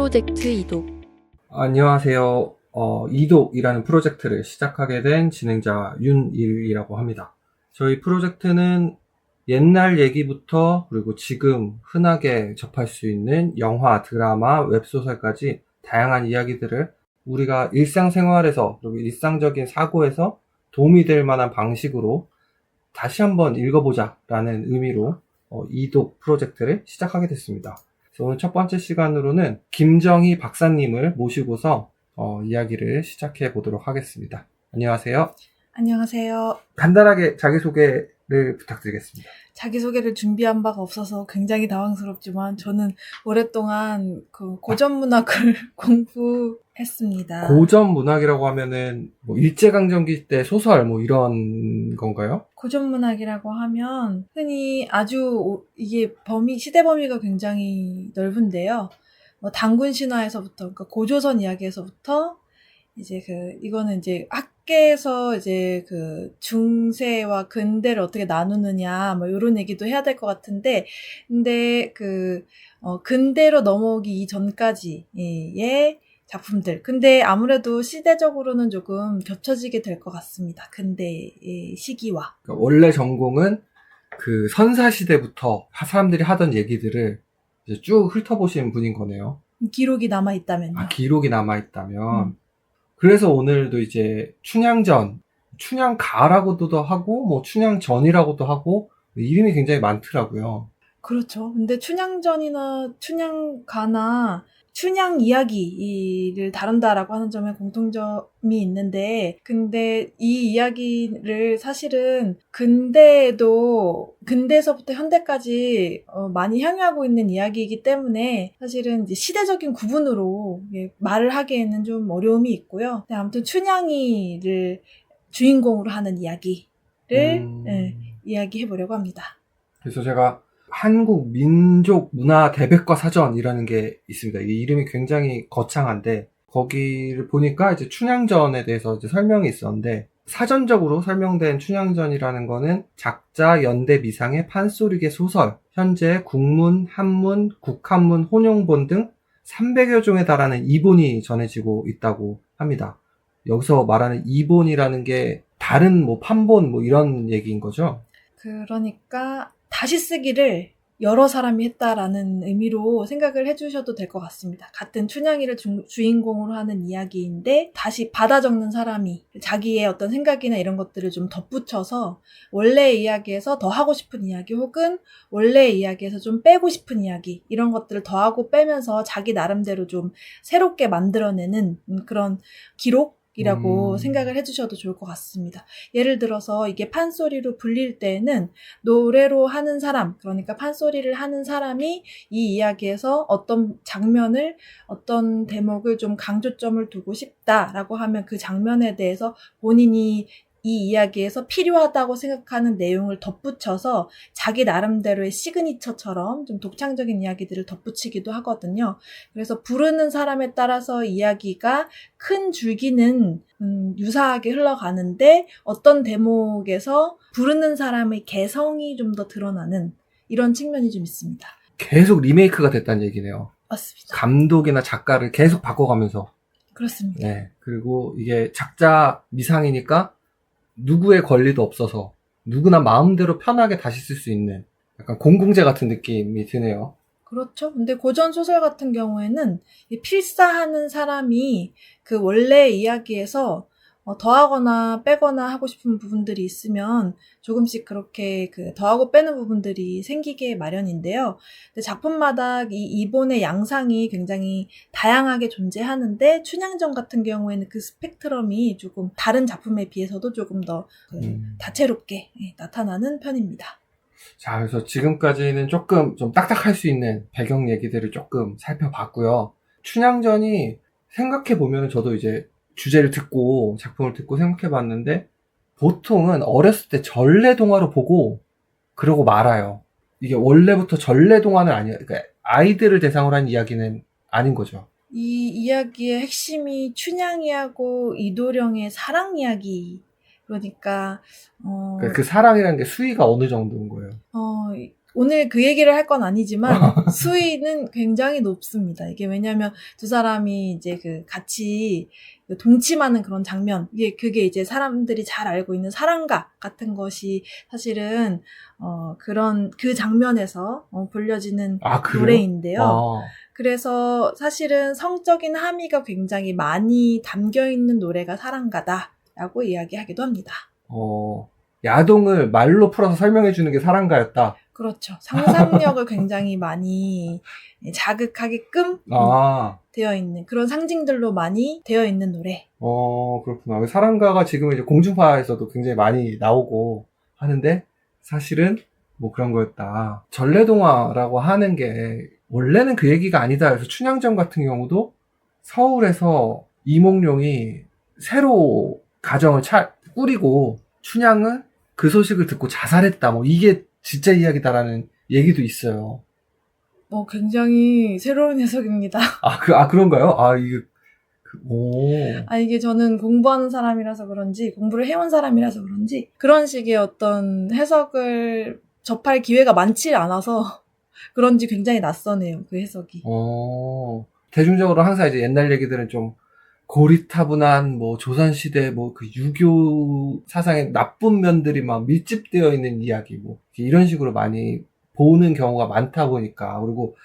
프로젝트 이독. 안녕하세요. 이독이라는 프로젝트를 시작하게 된 진행자 윤일이라고 합니다. 저희 프로젝트는 옛날 얘기부터 그리고 지금 흔하게 접할 수 있는 영화, 드라마, 웹소설까지 다양한 이야기들을 우리가 일상생활에서 그리고 일상적인 사고에서 도움이 될 만한 방식으로 다시 한번 읽어보자 라는 의미로 이독 프로젝트를 시작하게 됐습니다. 그래서 오늘 첫 번째 시간으로는 김정희 박사님을 모시고서 이야기를 시작해 보도록 하겠습니다. 안녕하세요. 안녕하세요. 간단하게 자기소개를 부탁드리겠습니다. 자기소개를 준비한 바가 없어서 굉장히 당황스럽지만 저는 오랫동안 고전문학을 공부했습니다. 고전문학이라고 하면은 뭐 일제강점기 때 소설 뭐 이런 건가요? 고전문학이라고 하면 흔히 아주 이게 시대 범위가 굉장히 넓은데요. 뭐 단군 신화에서부터, 그러니까 고조선 이야기에서부터 이거는 학계에서 중세와 근대를 어떻게 나누느냐, 뭐, 요런 얘기도 해야 될 것 같은데, 근데 근대로 넘어오기 이전까지의 작품들. 근데 아무래도 시대적으로는 조금 겹쳐지게 될 것 같습니다. 근대의 시기와. 그러니까 원래 전공은 그 선사시대부터 사람들이 하던 얘기들을 이제 쭉 훑어보신 분인 거네요. 기록이 남아있다면요. 기록이 남아있다면. 그래서 오늘도 이제 춘향전, 춘향가라고도 하고, 뭐 춘향전이라고도 하고, 이름이 굉장히 많더라고요. 그렇죠. 근데 춘향전이나 춘향가나 춘향 이야기를 다룬다라고 하는 점에 공통점이 있는데, 근데 이 이야기를 사실은 근대에서부터 현대까지 많이 향유하고 있는 이야기이기 때문에 사실은 이제 시대적인 구분으로 말을 하기에는 좀 어려움이 있고요. 근데 아무튼 춘향이를 주인공으로 하는 이야기를 이야기해 보려고 합니다. 그래서 제가 한국 민족 문화 대백과 사전이라는 게 있습니다. 이 이름이 굉장히 거창한데 거기를 보니까 이제 춘향전에 대해서 이제 설명이 있었는데 사전적으로 설명된 춘향전이라는 거는 작자, 연대, 미상의 판소리계 소설, 현재 국문, 한문, 국한문, 혼용본 등 300여 종에 달하는 이본이 전해지고 있다고 합니다. 여기서 말하는 이본이라는 게 다른 뭐 판본 뭐 이런 얘기인 거죠? 그러니까 다시 쓰기를 여러 사람이 했다라는 의미로 생각을 해주셔도 될 것 같습니다. 같은 춘향이를 주인공으로 하는 이야기인데 다시 받아 적는 사람이 자기의 어떤 생각이나 이런 것들을 좀 덧붙여서 원래의 이야기에서 더 하고 싶은 이야기 혹은 원래의 이야기에서 좀 빼고 싶은 이야기 이런 것들을 더하고 빼면서 자기 나름대로 좀 새롭게 만들어내는 그런 기록이라고 생각을 해주셔도 좋을 것 같습니다. 예를 들어서 이게 판소리로 불릴 때에는 노래로 하는 사람, 그러니까 판소리를 하는 사람이 이 이야기에서 어떤 장면을, 어떤 대목을 좀 강조점을 두고 싶다라고 하면 그 장면에 대해서 본인이 이 이야기에서 필요하다고 생각하는 내용을 덧붙여서 자기 나름대로의 시그니처처럼 좀 독창적인 이야기들을 덧붙이기도 하거든요. 그래서 부르는 사람에 따라서 이야기가 큰 줄기는 유사하게 흘러가는데 어떤 대목에서 부르는 사람의 개성이 좀 더 드러나는 이런 측면이 좀 있습니다. 계속 리메이크가 됐다는 얘기네요. 맞습니다. 감독이나 작가를 계속 바꿔가면서. 그렇습니다. 네. 그리고 이게 작자 미상이니까 누구의 권리도 없어서 누구나 마음대로 편하게 다시 쓸 수 있는 약간 공공재 같은 느낌이 드네요. 그렇죠. 근데 고전 소설 같은 경우에는 필사하는 사람이 그 원래 이야기에서 더하거나 빼거나 하고 싶은 부분들이 있으면 조금씩 그렇게 더하고 빼는 부분들이 생기게 마련인데요. 근데 작품마다 이 이본의 양상이 굉장히 다양하게 존재하는데 춘향전 같은 경우에는 그 스펙트럼이 조금 다른 작품에 비해서도 조금 더 다채롭게 나타나는 편입니다. 자, 그래서 지금까지는 조금 좀 딱딱할 수 있는 배경 얘기들을 조금 살펴봤고요. 춘향전이 생각해보면 저도 이제 주제를 듣고 작품을 듣고 생각해봤는데 보통은 어렸을 때 전래동화로 보고 그러고 말아요. 이게 원래부터 전래동화는 아니에요. 그러니까 아이들을 대상으로 한 이야기는 아닌 거죠. 이 이야기의 핵심이 춘향이하고 이도령의 사랑 이야기. 그러니까 그 사랑이라는 게 수위가 어느 정도인 거예요? 오늘 그 얘기를 할 건 아니지만 수위는 굉장히 높습니다. 이게 왜냐하면 두 사람이 이제 그 같이 동침하는 그런 장면, 그게 이제 사람들이 잘 알고 있는 사랑가 같은 것이 사실은 그런 그 장면에서 불려지는 아, 그래요? 노래인데요. 아, 그래서 사실은 성적인 함의가 굉장히 많이 담겨 있는 노래가 사랑가다라고 이야기하기도 합니다. 야동을 말로 풀어서 설명해 주는 게 사랑가였다. 그렇죠. 상상력을 굉장히 많이 자극하게끔 아, 되어 있는 그런 상징들로 많이 되어 있는 노래. 그렇구나. 사랑가가 지금 이제 공중파에서도 굉장히 많이 나오고 하는데 사실은 뭐 그런 거였다. 전래동화라고 하는 게 원래는 그 얘기가 아니다. 그래서 춘향전 같은 경우도 서울에서 이몽룡이 새로 가정을 꾸리고 춘향은 그 소식을 듣고 자살했다. 뭐 이게 진짜 이야기다라는 얘기도 있어요. 굉장히 새로운 해석입니다. 그런가요? 오. 이게 저는 공부하는 사람이라서 그런지, 공부를 해온 사람이라서 그런지, 그런 식의 어떤 해석을 접할 기회가 많지 않아서, 그런지 굉장히 낯서네요, 그 해석이. 대중적으로 항상 이제 옛날 얘기들은 좀 고리타분한 뭐 조선시대 뭐 그 유교 사상의 나쁜 면들이 막 밀집되어 있는 이야기 뭐 이런 식으로 많이 보는 경우가 많다 보니까 그리고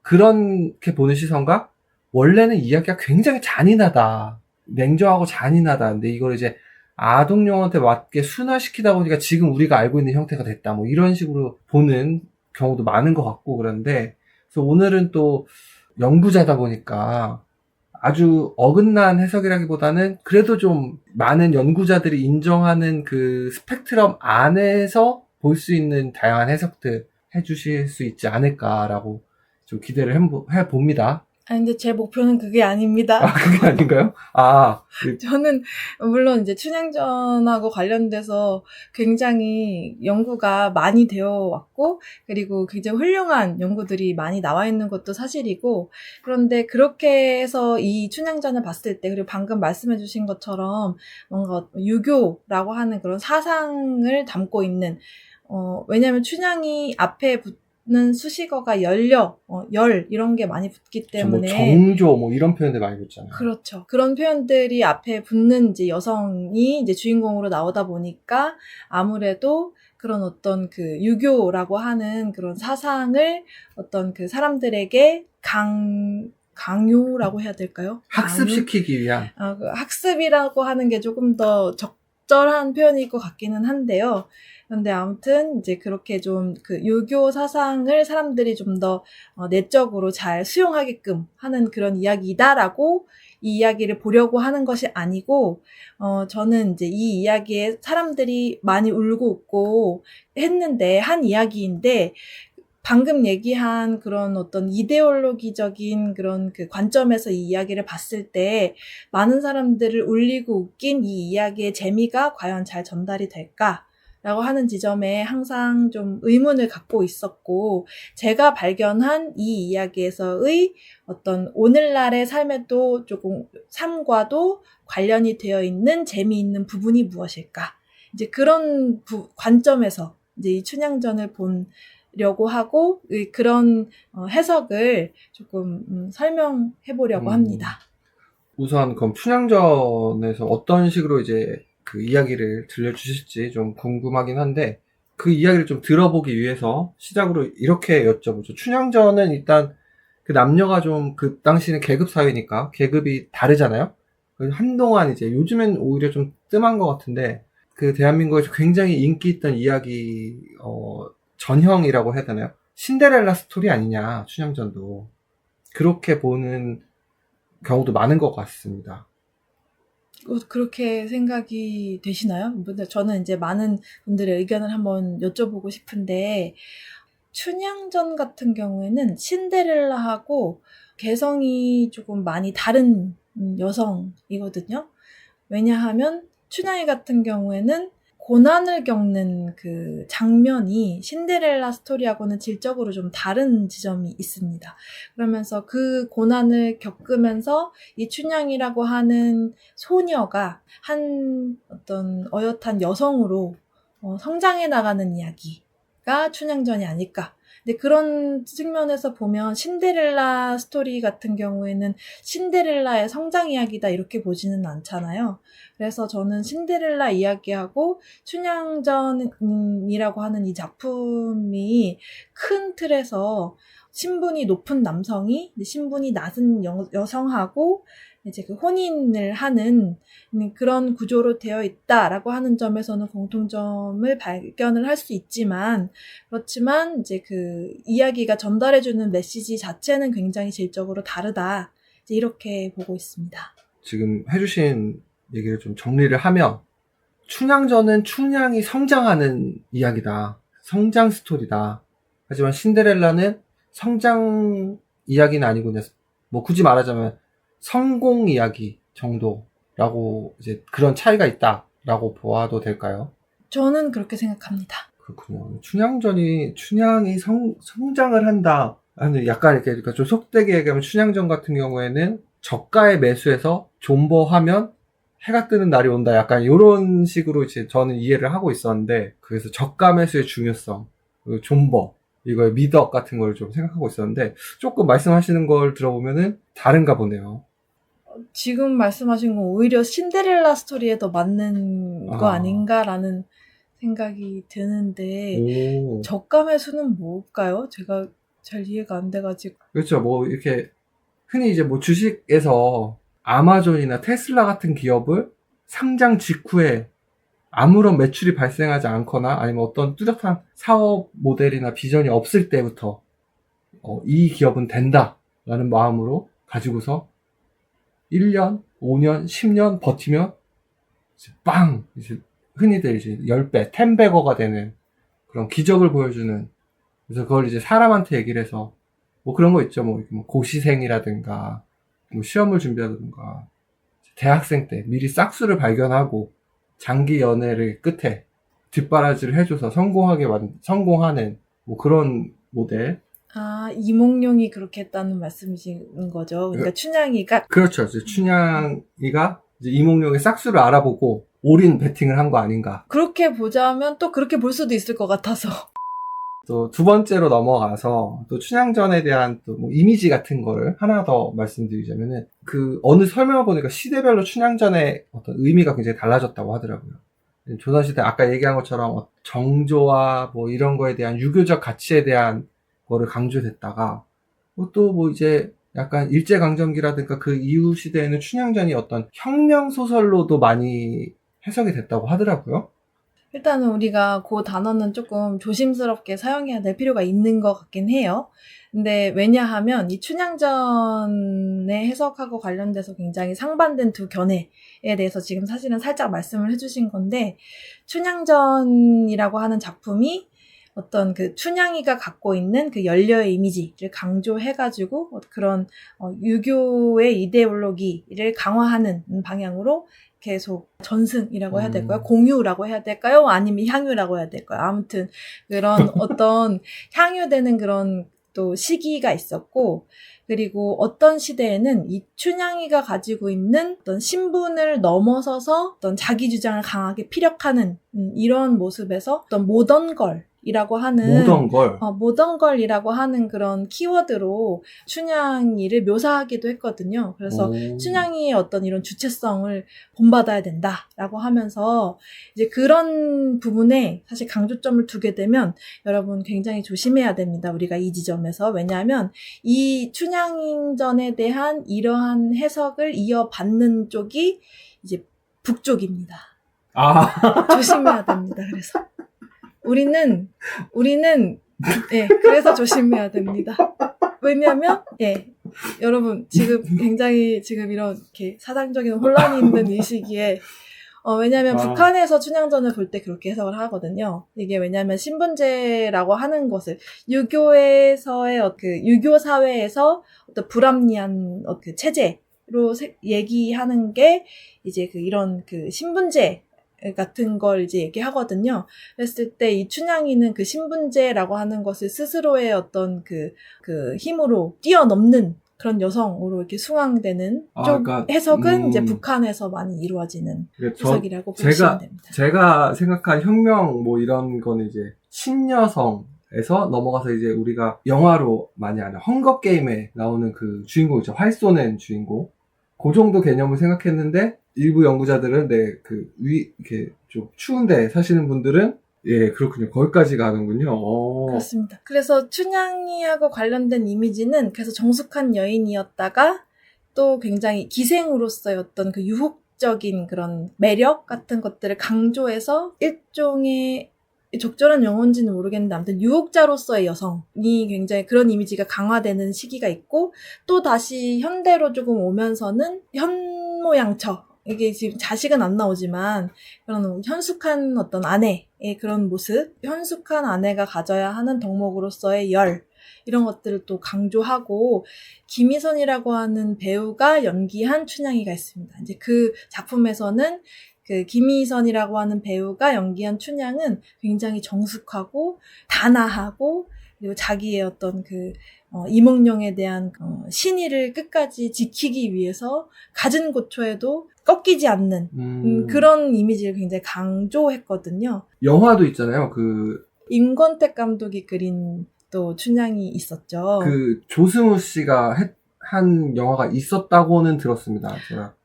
그렇게 보는 시선과 원래는 이야기가 굉장히 잔인하다. 냉정하고 잔인하다. 근데 이걸 이제 아동용한테 맞게 순화시키다 보니까 지금 우리가 알고 있는 형태가 됐다. 뭐 이런 식으로 보는 경우도 많은 것 같고 그런데 그래서 오늘은 또 연구자다 보니까 아주 어긋난 해석이라기보다는 그래도 좀 많은 연구자들이 인정하는 그 스펙트럼 안에서 볼 수 있는 다양한 해석들 해주실 수 있지 않을까라고 좀 기대를 해봅니다. 근데 제 목표는 그게 아닙니다. 그게 아닌가요? 저는 물론 이제 춘향전하고 관련돼서 굉장히 연구가 많이 되어 왔고 그리고 굉장히 훌륭한 연구들이 많이 나와 있는 것도 사실이고 그런데 그렇게 해서 이 춘향전을 봤을 때 그리고 방금 말씀해 주신 것처럼 뭔가 유교라고 하는 그런 사상을 담고 있는 왜냐하면 춘향이 앞에 는 수식어가 열 이런 게 많이 붙기 때문에 정조 뭐 이런 표현들 많이 붙잖아요. 그렇죠. 그런 표현들이 앞에 붙는 이제 여성이 이제 주인공으로 나오다 보니까 아무래도 그런 어떤 그 유교라고 하는 그런 사상을 어떤 그 사람들에게 강요라고 해야 될까요? 학습시키기 위한. 그 학습이라고 하는 게 조금 더 적절한 표현일 것 같기는 한데요. 근데 아무튼 이제 그렇게 좀 그 유교 사상을 사람들이 좀 더 내적으로 잘 수용하게끔 하는 그런 이야기다라고 이 이야기를 보려고 하는 것이 아니고 저는 이제 이 이야기에 사람들이 많이 울고 웃고 했는데 한 이야기인데 방금 얘기한 그런 어떤 이데올로기적인 그런 그 관점에서 이 이야기를 봤을 때 많은 사람들을 울리고 웃긴 이 이야기의 재미가 과연 잘 전달이 될까? 라고 하는 지점에 항상 좀 의문을 갖고 있었고 제가 발견한 이 이야기에서의 어떤 오늘날의 삶에도 조금 삶과도 관련이 되어 있는 재미있는 부분이 무엇일까? 이제 그런 관점에서 이제 이 춘향전을 보려고 하고 그런 해석을 조금 설명해 보려고 합니다. 우선 그럼 춘향전에서 어떤 식으로 이제 그 이야기를 들려주실지 좀 궁금하긴 한데 그 이야기를 좀 들어보기 위해서 시작으로 이렇게 여쭤보죠. 춘향전은 일단 그 남녀가 좀 그 당시는 계급 사회니까 계급이 다르잖아요. 한동안 이제 요즘엔 오히려 좀 뜸한 것 같은데 그 대한민국에서 굉장히 인기 있던 이야기 전형이라고 해야 되나요? 신데렐라 스토리 아니냐 춘향전도 그렇게 보는 경우도 많은 것 같습니다. 그렇게 생각이 되시나요? 저는 이제 많은 분들의 의견을 한번 여쭤보고 싶은데 춘향전 같은 경우에는 신데렐라하고 개성이 조금 많이 다른 여성이거든요. 왜냐하면 춘향이 같은 경우에는 고난을 겪는 그 장면이 신데렐라 스토리하고는 질적으로 좀 다른 지점이 있습니다. 그러면서 그 고난을 겪으면서 이 춘향이라고 하는 소녀가 한 어떤 어엿한 여성으로 성장해 나가는 이야기가 이야기가 춘향전이 아닐까. 근데 그런 측면에서 보면 신데렐라 스토리 같은 경우에는 신데렐라의 성장 이야기다 이렇게 보지는 않잖아요. 그래서 저는 신데렐라 이야기하고 춘향전이라고 하는 이 작품이 큰 틀에서 신분이 높은 남성이 신분이 낮은 여성하고 이제 그 혼인을 하는 그런 구조로 되어 있다라고 하는 점에서는 공통점을 발견을 할 수 있지만, 그렇지만 이제 그 이야기가 전달해주는 메시지 자체는 굉장히 질적으로 다르다. 이제 이렇게 보고 있습니다. 지금 해주신 얘기를 좀 정리를 하면, 춘향전은 춘향이 성장하는 이야기다. 성장 스토리다. 하지만 신데렐라는 성장 이야기는 아니고, 그냥 뭐 굳이 말하자면 성공 이야기 정도라고, 이제 그런 차이가 있다라고 보아도 될까요? 저는 그렇게 생각합니다. 그렇군요. 춘향이 성장을 한다. 아니, 약간 이렇게, 그러니까 좀 속되게 얘기하면 춘향전 같은 경우에는 저가에 매수해서 존버하면 해가 뜨는 날이 온다. 약간 이런 식으로 이제 저는 이해를 하고 있었는데, 그래서 저가 매수의 중요성, 그리고 존버, 이거의 미덕 같은 걸 좀 생각하고 있었는데, 조금 말씀하시는 걸 들어보면은 다른가 보네요. 지금 말씀하신 건 오히려 신데렐라 스토리에 더 맞는 거 아닌가라는 생각이 드는데, 오. 저가 매수는 뭘까요? 제가 잘 이해가 안 돼가지고. 그렇죠. 뭐 이렇게 흔히 이제 뭐 주식에서 아마존이나 테슬라 같은 기업을 상장 직후에 아무런 매출이 발생하지 않거나 아니면 어떤 뚜렷한 사업 모델이나 비전이 없을 때부터 이 기업은 된다라는 마음으로 가지고서 1년, 5년, 10년 버티면 이제 빵! 이제 흔히들 이제 10배, 10배거가 되는 그런 기적을 보여주는, 그래서 그걸 이제 사람한테 얘기를 해서 뭐 그런 거 있죠. 뭐 고시생이라든가 뭐 시험을 준비하든가 대학생 때 미리 싹수를 발견하고 장기 연애를 끝에 뒷바라지를 해줘서 성공하는 뭐 그런 모델. 아, 이몽룡이 그렇게 했다는 말씀이신 거죠. 그러니까 춘향이가. 그렇죠. 이제 춘향이가 이제 이몽룡의 싹수를 알아보고 올인 베팅을 한 거 아닌가. 그렇게 보자면 또 그렇게 볼 수도 있을 것 같아서. 또 두 번째로 넘어가서 또 춘향전에 대한 또 뭐 이미지 같은 거를 하나 더 말씀드리자면은, 그 어느 설명을 보니까 시대별로 춘향전의 어떤 의미가 굉장히 달라졌다고 하더라고요. 조선시대 아까 얘기한 것처럼 정조와 뭐 이런 거에 대한 유교적 가치에 대한 거를 강조했다가 또 뭐 이제 약간 일제강점기라든가 그 이후 시대에는 춘향전이 어떤 혁명소설로도 많이 해석이 됐다고 하더라고요. 일단은 우리가 그 단어는 조금 조심스럽게 사용해야 될 필요가 있는 것 같긴 해요. 근데 왜냐하면 이 춘향전의 해석하고 관련돼서 굉장히 상반된 두 견해에 대해서 지금 사실은 살짝 말씀을 해주신 건데, 춘향전이라고 하는 작품이 어떤 그 춘향이가 갖고 있는 그 연려의 이미지를 강조해가지고 그런 유교의 이데올로기를 강화하는 방향으로 계속 전승이라고 해야 될까요? 공유라고 해야 될까요? 아니면 향유라고 해야 될까요? 아무튼 그런 어떤 향유되는 그런 또 시기가 있었고, 그리고 어떤 시대에는 이 춘향이가 가지고 있는 어떤 신분을 넘어서서 어떤 자기 주장을 강하게 피력하는 이런 모습에서 어떤 모던걸이라고 하는 모던걸이라고 하는 그런 키워드로 춘향이를 묘사하기도 했거든요. 그래서 춘향이의 어떤 이런 주체성을 본받아야 된다라고 하면서 이제 그런 부분에 사실 강조점을 두게 되면 여러분 굉장히 조심해야 됩니다. 우리가 이 지점에서. 왜냐하면 이 춘향전에 대한 이러한 해석을 이어받는 쪽이 이제 북쪽입니다. 조심해야 됩니다. 그래서 우리는 그래서 조심해야 됩니다. 왜냐면 여러분 지금 굉장히 지금 이렇게 사상적인 혼란이 있는 이 시기에 왜냐면 북한에서 춘향전을 볼 때 그렇게 해석을 하거든요. 이게 왜냐면 신분제라고 하는 것을 유교에서의 그 유교 사회에서 어떤 불합리한 그 체제로 얘기하는 게 이제 그 이런 그 신분제 같은 걸 이제 얘기하거든요. 그랬을 때 이 춘향이는 그 신분제라고 하는 것을 스스로의 어떤 그 힘으로 뛰어넘는 그런 여성으로 이렇게 숭앙되는 아, 쪽 그러니까, 해석은 이제 북한에서 많이 이루어지는 그러니까 해석이라고 보시면 됩니다. 제가 생각한 혁명 뭐 이런 거는 이제 신여성에서 넘어가서 이제 우리가 영화로 많이 아는 헝거 게임에 나오는 그 주인공 있죠. 활 쏘는 주인공. 그 정도 개념을 생각했는데 일부 연구자들은 이렇게 좀 추운데 사시는 분들은 예, 그렇군요. 거기까지 가는군요. 그렇습니다. 그래서 춘향이하고 관련된 이미지는 그래서 정숙한 여인이었다가 또 굉장히 기생으로서의 어떤 그 유혹적인 그런 매력 같은 것들을 강조해서 일종의 적절한 용어인지는 모르겠는데 아무튼 유혹자로서의 여성이 굉장히 그런 이미지가 강화되는 시기가 있고 또 다시 현대로 조금 오면서는 현모양처 이게 지금 자식은 안 나오지만 그런 현숙한 어떤 아내의 그런 모습, 현숙한 아내가 가져야 하는 덕목으로서의 열 이런 것들을 또 강조하고 김희선이라고 하는 배우가 연기한 춘향이가 있습니다. 이제 그 작품에서는 그 김희선이라고 하는 배우가 연기한 춘향은 굉장히 정숙하고 단아하고 그리고 자기의 어떤 이몽룡에 대한 신의를 끝까지 지키기 위해서 갖은 고초에도 꺾이지 않는 그런 이미지를 굉장히 강조했거든요. 영화도 있잖아요. 임권택 감독이 그린 또 춘향이 있었죠. 조승우 씨가 한 영화가 있었다고는 들었습니다. 제가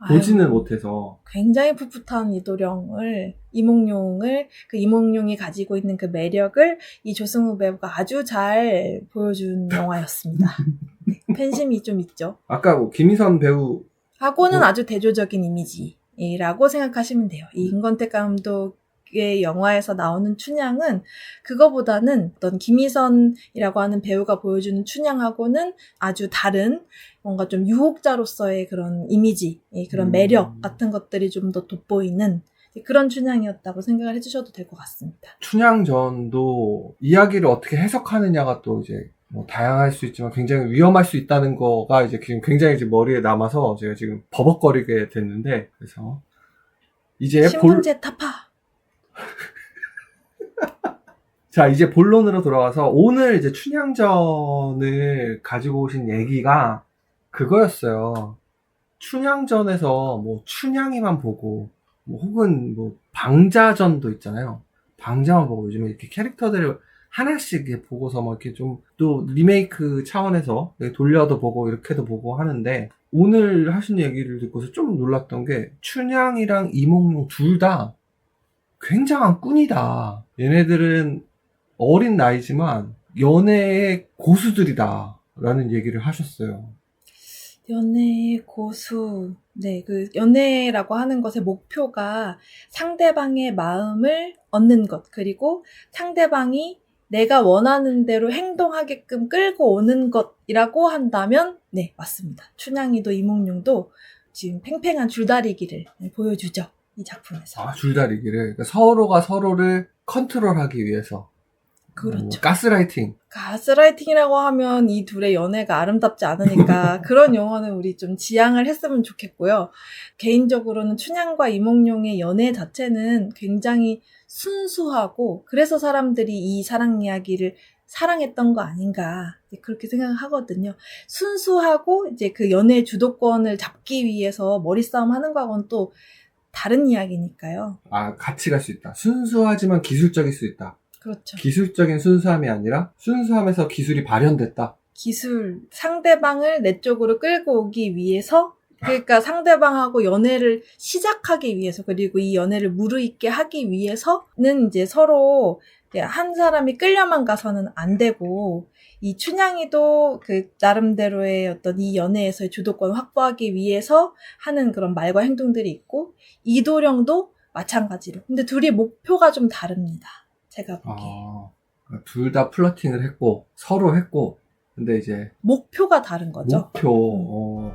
보지는 못해서. 굉장히 풋풋한 이도령을, 이몽룡이 가지고 있는 그 매력을 이 조승우 배우가 아주 잘 보여준 영화였습니다. 팬심이 좀 있죠. 아까 김희선 배우 하고는 아주 대조적인 이미지라고 생각하시면 돼요. 이 임권택 감독의 영화에서 나오는 춘향은 그거보다는 어떤 김희선이라고 하는 배우가 보여주는 춘향하고는 아주 다른 뭔가 좀 유혹자로서의 그런 이미지, 그런 매력 같은 것들이 좀 더 돋보이는 그런 춘향이었다고 생각을 해주셔도 될 것 같습니다. 춘향전도 이야기를 어떻게 해석하느냐가 또 이제 뭐 다양할 수 있지만 굉장히 위험할 수 있다는 거가 이제 굉장히 이제 머리에 남아서 제가 지금 버벅거리게 됐는데 그래서 이제 신분제 타파. 자, 이제 본론으로 돌아와서 오늘 이제 춘향전을 가지고 오신 얘기가 그거였어요. 춘향전에서 뭐 춘향이만 보고 뭐 혹은 뭐 방자전도 있잖아요. 방자만 보고 요즘에 이렇게 캐릭터들을 하나씩 이렇게 보고서 뭐 이렇게 좀 또 리메이크 차원에서 돌려도 보고 이렇게도 보고 하는데 오늘 하신 얘기를 듣고서 좀 놀랐던 게 춘향이랑 이몽룡 둘 다 굉장한 꾼이다. 얘네들은 어린 나이지만 연애의 고수들이다. 라는 얘기를 하셨어요. 연애의 고수. 네, 그 연애라고 하는 것의 목표가 상대방의 마음을 얻는 것, 그리고 상대방이 내가 원하는 대로 행동하게끔 끌고 오는 것이라고 한다면 네, 맞습니다. 춘향이도 이몽룡도 지금 팽팽한 줄다리기를 보여주죠. 이 작품에서. 아, 줄다리기를. 그러니까 서로가 서로를 컨트롤하기 위해서. 그렇죠. 가스라이팅. 가스라이팅이라고 하면 이 둘의 연애가 아름답지 않으니까 그런 용어는 우리 좀 지양을 했으면 좋겠고요. 개인적으로는 춘향과 이몽룡의 연애 자체는 굉장히 순수하고 그래서 사람들이 이 사랑 이야기를 사랑했던 거 아닌가 그렇게 생각을 하거든요. 순수하고 이제 그 연애 주도권을 잡기 위해서 머리싸움 하는 거하고는 또 다른 이야기니까요. 아, 같이 갈 수 있다. 순수하지만 기술적일 수 있다. 그렇죠. 기술적인 순수함이 아니라 순수함에서 기술이 발현됐다. 기술, 상대방을 내 쪽으로 끌고 오기 위해서 그러니까 상대방하고 연애를 시작하기 위해서 그리고 이 연애를 무르익게 하기 위해서는 이제 서로 한 사람이 끌려만 가서는 안 되고 이 춘향이도 그 나름대로의 어떤 이 연애에서의 주도권을 확보하기 위해서 하는 그런 말과 행동들이 있고 이도령도 마찬가지로. 근데 둘이 목표가 좀 다릅니다. 제가 보기에. 둘 다 플러팅을 했고 서로 했고 근데 이제 목표가 다른 거죠. 목표.